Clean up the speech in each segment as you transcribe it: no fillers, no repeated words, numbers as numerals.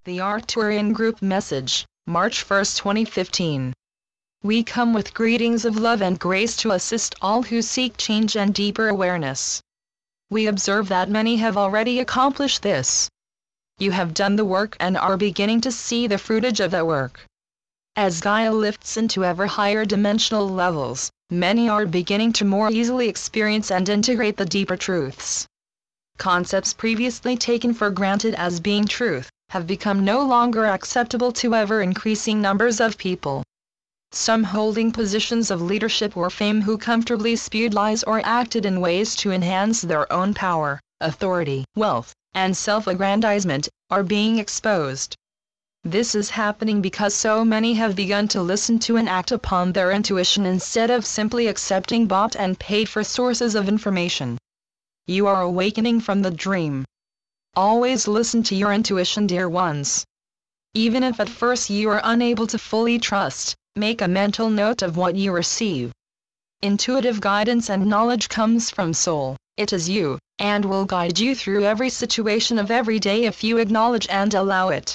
The Arcturian Group Message, March 1, 2015. We come with greetings of love and grace to assist all who seek change and deeper awareness. We observe that many have already accomplished this. You have done the work and are beginning to see the fruitage of that work. As Gaia lifts into ever higher dimensional levels, many are beginning to more easily experience and integrate the deeper truths. Concepts previously taken for granted as being truth have become no longer acceptable to ever-increasing numbers of people. Some holding positions of leadership or fame who comfortably spewed lies or acted in ways to enhance their own power, authority, wealth, and self-aggrandizement, are being exposed. This is happening because so many have begun to listen to and act upon their intuition instead of simply accepting bought and paid-for sources of information. You are awakening from the dream. Always listen to your intuition, dear ones. Even if at first you are unable to fully trust, make a mental note of what you receive. Intuitive guidance and knowledge comes from soul. It is you, and will guide you through every situation of every day if you acknowledge and allow it.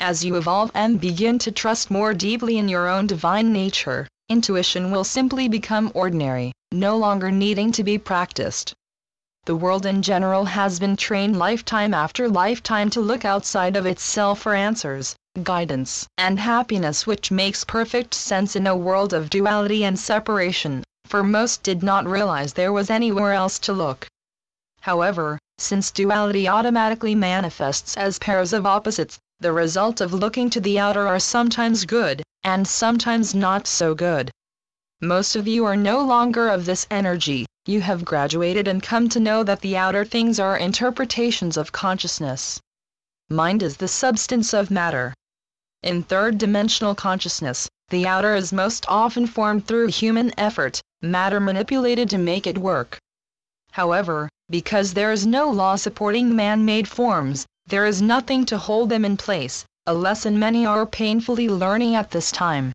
As you evolve and begin to trust more deeply in your own divine nature, intuition will simply become ordinary, no longer needing to be practiced. The world in general has been trained lifetime after lifetime to look outside of itself for answers, guidance, and happiness, which makes perfect sense in a world of duality and separation, for most did not realize there was anywhere else to look. However, since duality automatically manifests as pairs of opposites, the result of looking to the outer are sometimes good, and sometimes not so good. Most of you are no longer of this energy. You have graduated and come to know that the outer things are interpretations of consciousness. Mind is the substance of matter. In third-dimensional consciousness, the outer is most often formed through human effort, matter manipulated to make it work. However, because there is no law supporting man-made forms, there is nothing to hold them in place, a lesson many are painfully learning at this time.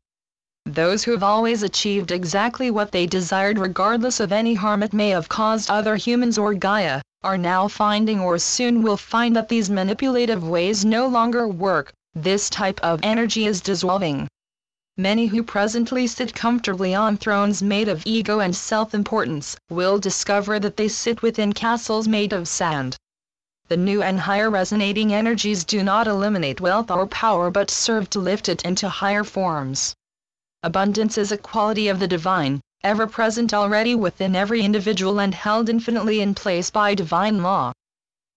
Those who have always achieved exactly what they desired regardless of any harm it may have caused other humans or Gaia, are now finding or soon will find that these manipulative ways no longer work. This type of energy is dissolving. Many who presently sit comfortably on thrones made of ego and self-importance will discover that they sit within castles made of sand. The new and higher resonating energies do not eliminate wealth or power but serve to lift it into higher forms. Abundance is a quality of the divine, ever present already within every individual and held infinitely in place by divine law.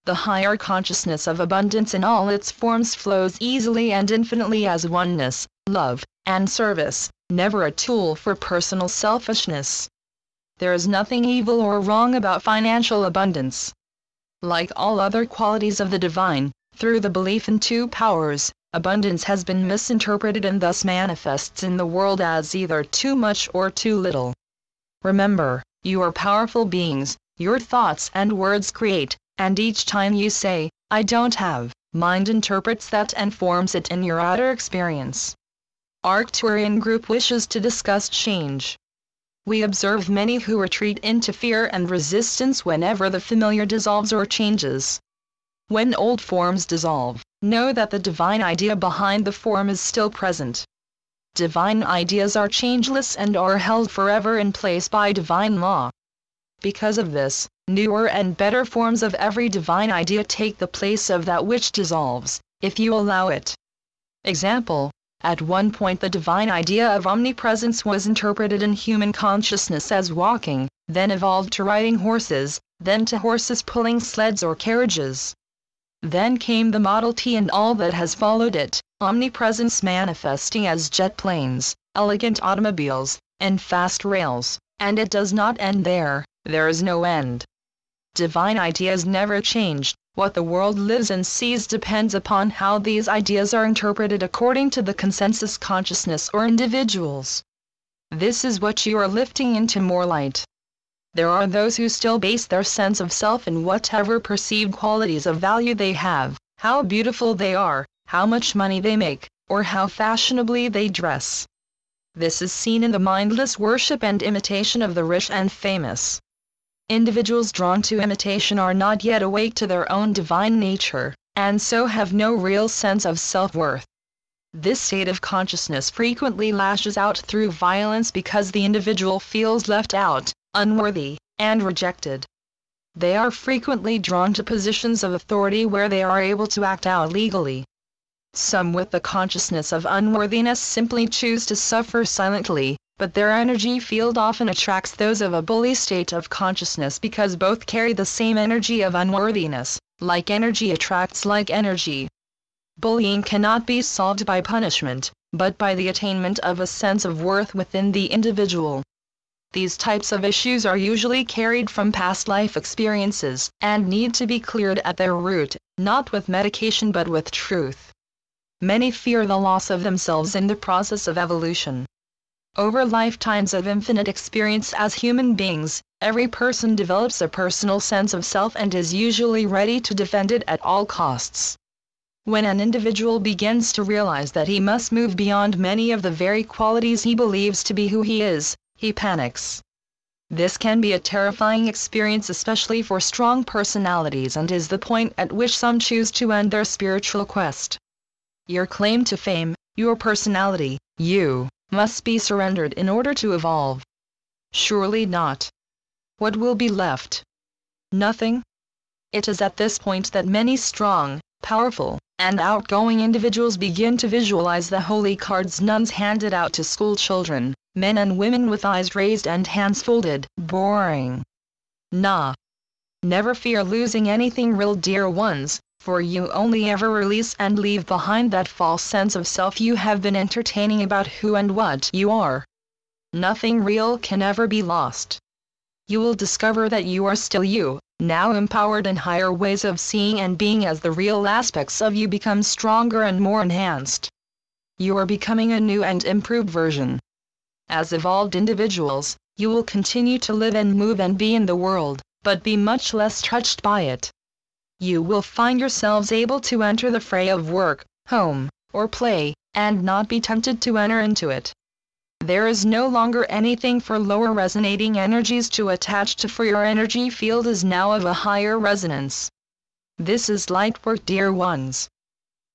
The higher consciousness of abundance in all its forms flows easily and infinitely as oneness, love, and service, never a tool for personal selfishness. There is nothing evil or wrong about financial abundance. Like all other qualities of the divine, through the belief in two powers, abundance has been misinterpreted and thus manifests in the world as either too much or too little. Remember, you are powerful beings, your thoughts and words create, and each time you say, "I don't have," mind interprets that and forms it in your outer experience. Arcturian Group wishes to discuss change. We observe many who retreat into fear and resistance whenever the familiar dissolves or changes. When old forms dissolve, know that the divine idea behind the form is still present. Divine ideas are changeless and are held forever in place by divine law. Because of this, newer and better forms of every divine idea take the place of that which dissolves, if you allow it. Example: at one point the divine idea of omnipresence was interpreted in human consciousness as walking, then evolved to riding horses, then to horses pulling sleds or carriages. Then came the Model T and all that has followed it, omnipresence manifesting as jet planes, elegant automobiles, and fast rails, and it does not end there. There is no end. Divine ideas never change. What the world lives and sees depends upon how these ideas are interpreted according to the consensus consciousness or individuals. This is what you are lifting into more light. There are those who still base their sense of self in whatever perceived qualities of value they have, how beautiful they are, how much money they make, or how fashionably they dress. This is seen in the mindless worship and imitation of the rich and famous. Individuals drawn to imitation are not yet awake to their own divine nature. and so have no real sense of self-worth. This state of consciousness frequently lashes out through violence because the individual feels left out, unworthy, and rejected. They are frequently drawn to positions of authority where they are able to act out legally. Some with the consciousness of unworthiness simply choose to suffer silently, but their energy field often attracts those of a bully state of consciousness because both carry the same energy of unworthiness. Like energy attracts like energy. Bullying cannot be solved by punishment, but by the attainment of a sense of worth within the individual. These types of issues are usually carried from past life experiences, and need to be cleared at their root, not with medication but with truth. Many fear the loss of themselves in the process of evolution. Over lifetimes of infinite experience as human beings, every person develops a personal sense of self and is usually ready to defend it at all costs. When an individual begins to realize that he must move beyond many of the very qualities he believes to be who he is, he panics. This can be a terrifying experience, especially for strong personalities, and is the point at which some choose to end their spiritual quest. Your claim to fame, your personality, you, must be surrendered in order to evolve. Surely not. What will be left? Nothing? It is at this point that many strong, powerful, and outgoing individuals begin to visualize the holy cards nuns handed out to school children, men and women with eyes raised and hands folded. Boring. Nah. Never fear losing anything real, dear ones, for you only ever release and leave behind that false sense of self you have been entertaining about who and what you are. Nothing real can ever be lost. You will discover that you are still you, now empowered in higher ways of seeing and being as the real aspects of you become stronger and more enhanced. You are becoming a new and improved version. As evolved individuals, you will continue to live and move and be in the world, but be much less touched by it. You will find yourselves able to enter the fray of work, home, or play, and not be tempted to enter into it. There is no longer anything for lower resonating energies to attach to, for your energy field is now of a higher resonance. This is light work, dear ones.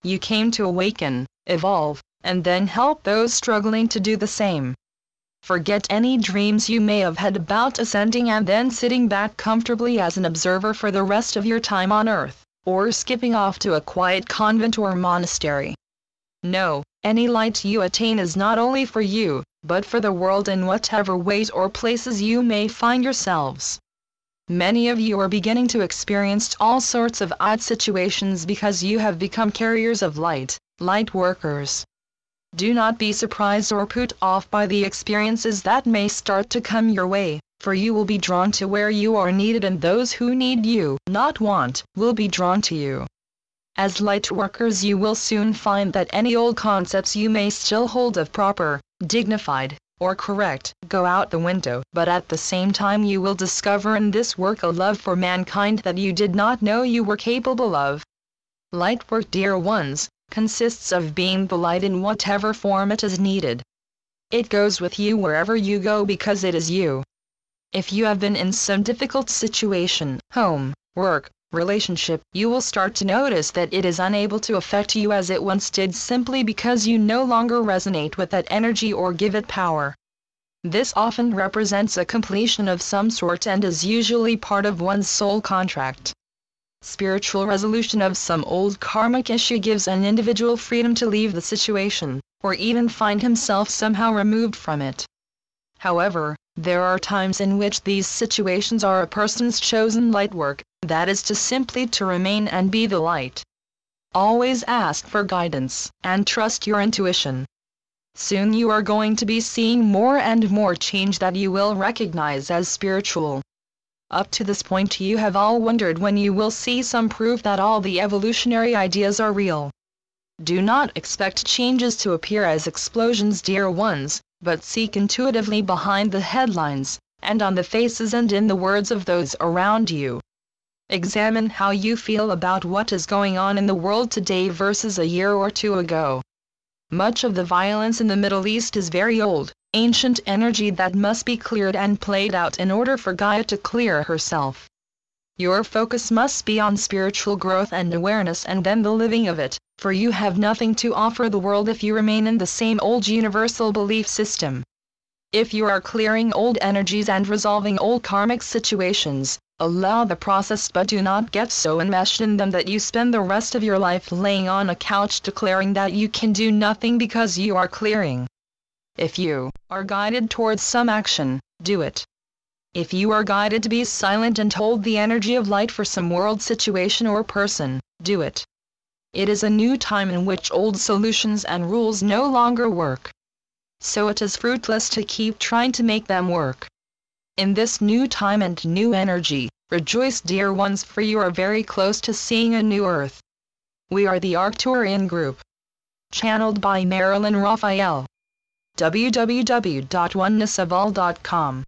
You came to awaken, evolve, and then help those struggling to do the same. Forget any dreams you may have had about ascending and then sitting back comfortably as an observer for the rest of your time on earth, or skipping off to a quiet convent or monastery. No, any light you attain is not only for you, but for the world in whatever ways or places you may find yourselves. Many of you are beginning to experience all sorts of odd situations because you have become carriers of light workers. Do not be surprised or put off by the experiences that may start to come your way, for you will be drawn to where you are needed, and those who need you, not want, will be drawn to you. As light workers, you will soon find that any old concepts you may still hold of proper, dignified, or correct, go out the window, but at the same time you will discover in this work a love for mankind that you did not know you were capable of. Light work, dear ones, consists of being the light in whatever form it is needed. It goes with you wherever you go because it is you. If you have been in some difficult situation, home, work, relationship, you will start to notice that it is unable to affect you as it once did, simply because you no longer resonate with that energy or give it power. This often represents a completion of some sort and is usually part of one's soul contract. Spiritual resolution of some old karmic issue gives an individual freedom to leave the situation, or even find himself somehow removed from it. However, there are times in which these situations are a person's chosen light work, that is to simply to remain and be the light. Always ask for guidance, and trust your intuition. Soon you are going to be seeing more and more change that you will recognize as spiritual. Up to this point you have all wondered when you will see some proof that all the evolutionary ideas are real. Do not expect changes to appear as explosions, dear ones, but seek intuitively behind the headlines, and on the faces and in the words of those around you. Examine how you feel about what is going on in the world today versus a year or two ago. Much of the violence in the Middle East is very old, ancient energy that must be cleared and played out in order for Gaia to clear herself. Your focus must be on spiritual growth and awareness and then the living of it, for you have nothing to offer the world if you remain in the same old universal belief system. If you are clearing old energies and resolving old karmic situations, allow the process, but do not get so enmeshed in them that you spend the rest of your life laying on a couch declaring that you can do nothing because you are clearing. If you are guided towards some action, do it. If you are guided to be silent and hold the energy of light for some world situation or person, do it. It is a new time in which old solutions and rules no longer work. So it is fruitless to keep trying to make them work. In this new time and new energy, rejoice, dear ones, for you are very close to seeing a new earth. We are the Arcturian group. Channeled by Marilyn Raphael. www.onenessofall.com